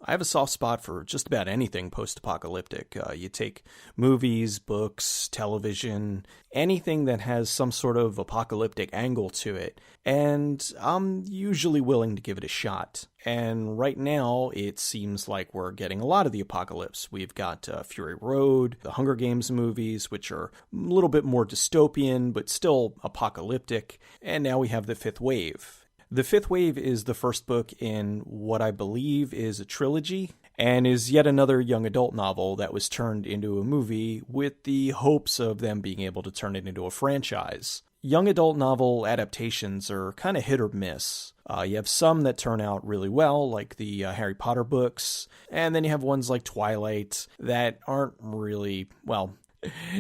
I have a soft spot for just about anything post-apocalyptic. You take movies, books, television, anything that has some sort of apocalyptic angle to it, and I'm usually willing to give it a shot. And right now, it seems like we're getting a lot of the apocalypse. We've got Fury Road, the Hunger Games movies, which are a little bit more dystopian, but still apocalyptic, and now we have the fifth wave. The Fifth Wave is the first book in what I believe is a trilogy, and is yet another young adult novel that was turned into a movie with the hopes of them being able to turn it into a franchise. Young adult novel adaptations are kind of hit or miss. You have some that turn out really well, like the Harry Potter books, and then you have ones like Twilight that aren't really, well,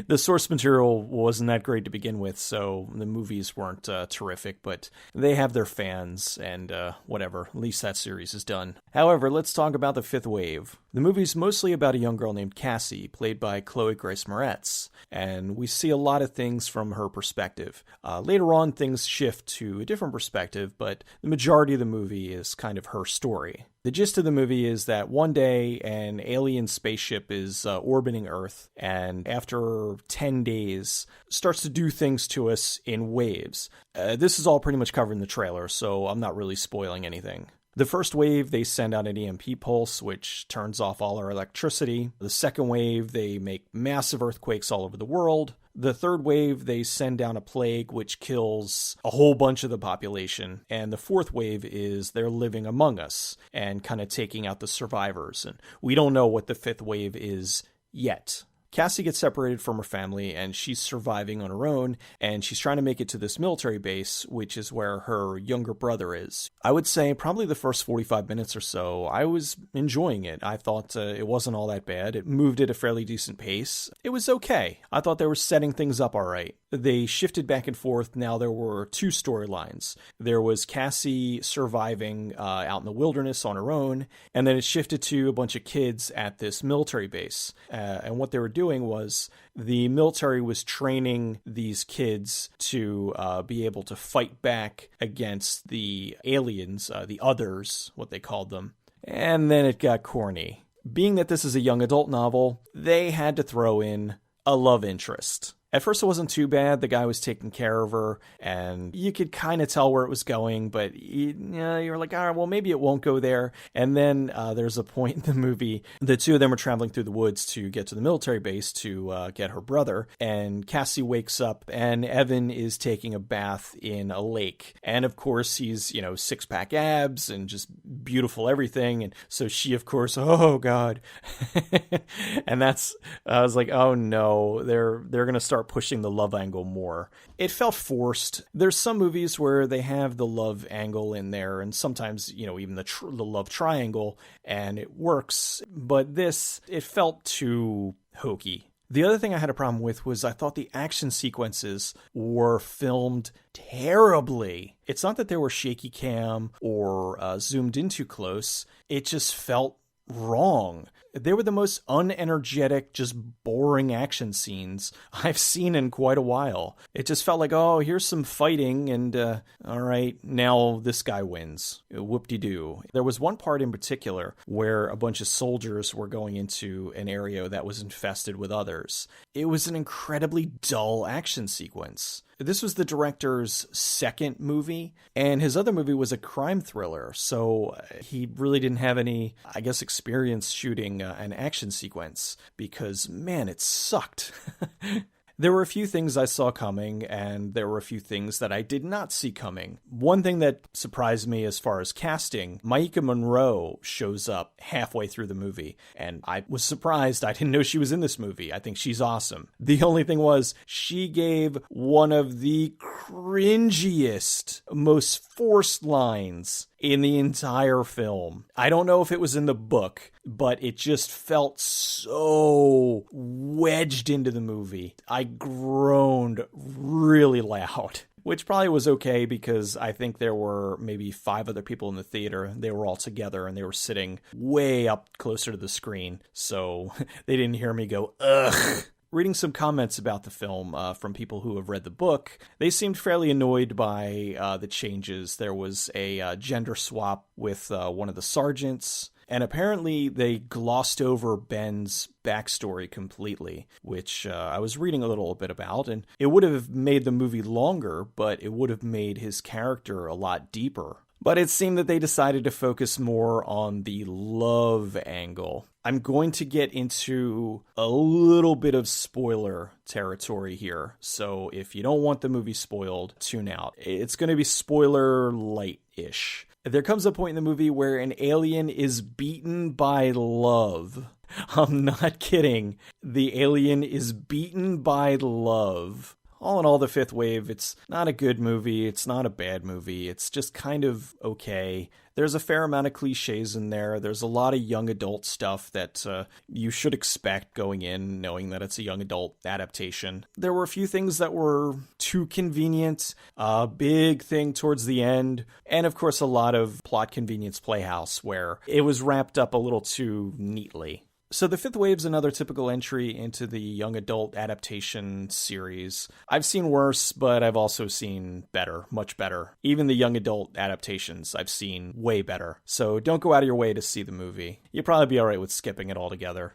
the source material wasn't that great to begin with, so the movies weren't terrific, but they have their fans, and whatever, at least that series is done. However, let's talk about the Fifth Wave. The movie's mostly about a young girl named Cassie, played by Chloe Grace Moretz, and we see a lot of things from her perspective. Later on, things shift to a different perspective, but the majority of the movie is kind of her story. The gist of the movie is that one day an alien spaceship is orbiting Earth, and after 10 days starts to do things to us in waves. This is all pretty much covered in the trailer, so I'm not really spoiling anything. The first wave, they send out an EMP pulse, which turns off all our electricity. The second wave, they make massive earthquakes all over the world. The third wave, they send down a plague, which kills a whole bunch of the population. And the fourth wave is they're living among us and kind of taking out the survivors. And we don't know what the fifth wave is yet. Cassie gets separated from her family, and she's surviving on her own, and she's trying to make it to this military base, which is where her younger brother is. I would say probably the first 45 minutes or so, I was enjoying it. I thought it wasn't all that bad. It moved at a fairly decent pace. It was okay. I thought they were setting things up all right. They shifted back and forth. Now there were two storylines. There was Cassie surviving out in the wilderness on her own, and then it shifted to a bunch of kids at this military base. And what they were doing was the military was training these kids to be able to fight back against the aliens, the others, what they called them. And then it got corny. Being that this is a young adult novel, they had to throw in a love interest. At first, it wasn't too bad. The guy was taking care of her, and you could kind of tell where it was going, but you're like, all right, well, maybe it won't go there. And then there's a point in the movie, the two of them are traveling through the woods to get to the military base to get her brother, and Cassie wakes up, and Evan is taking a bath in a lake. And, of course, he's, six-pack abs and just beautiful everything, and so she, of course, oh, God. And I was like, oh, no, they're going to start pushing the love angle more. It felt forced. There's some movies where they have the love angle in there, and sometimes, even the love triangle, and it works. But it felt too hokey. The other thing I had a problem with was I thought the action sequences were filmed terribly. It's not that they were shaky cam or zoomed in too close. It just felt wrong. They were the most unenergetic, just boring action scenes I've seen in quite a while. It just felt like, oh, here's some fighting, and all right, now this guy wins. Whoop-de-doo. There was one part in particular where a bunch of soldiers were going into an area that was infested with others. It was an incredibly dull action sequence. This was the director's second movie, and his other movie was a crime thriller, so he really didn't have any, experience shooting an action sequence, because, man, it sucked. There were a few things I saw coming, and there were a few things that I did not see coming. One thing that surprised me as far as casting, Maika Monroe shows up halfway through the movie, and I was surprised. I didn't know she was in this movie. I think she's awesome. The only thing was, she gave one of the cringiest, most forced lines in the entire film. I don't know if it was in the book, but it just felt so wedged into the movie. I groaned really loud, which probably was okay because I think there were maybe 5 other people in the theater. They were all together and they were sitting way up closer to the screen, so they didn't hear me go, ugh. Reading some comments about the film from people who have read the book, they seemed fairly annoyed by the changes. There was a gender swap with one of the sergeants, And apparently they glossed over Ben's backstory completely, which I was reading a little bit about, and it would have made the movie longer, but it would have made his character a lot deeper. But it seemed that they decided to focus more on the love angle. I'm going to get into a little bit of spoiler territory here, so if you don't want the movie spoiled, tune out. It's going to be spoiler light-ish. There comes a point in the movie where an alien is beaten by love. I'm not kidding. The alien is beaten by love. All in all, The Fifth Wave, it's not a good movie. It's not a bad movie. It's just kind of okay. There's a fair amount of cliches in there. There's a lot of young adult stuff that you should expect going in, knowing that it's a young adult adaptation. There were a few things that were too convenient, a big thing towards the end, and of course a lot of plot convenience playhouse where it was wrapped up a little too neatly. So The Fifth Wave's another typical entry into the young adult adaptation series. I've seen worse, but I've also seen better, much better. Even the young adult adaptations I've seen way better. So don't go out of your way to see the movie. You'll probably be alright with skipping it altogether.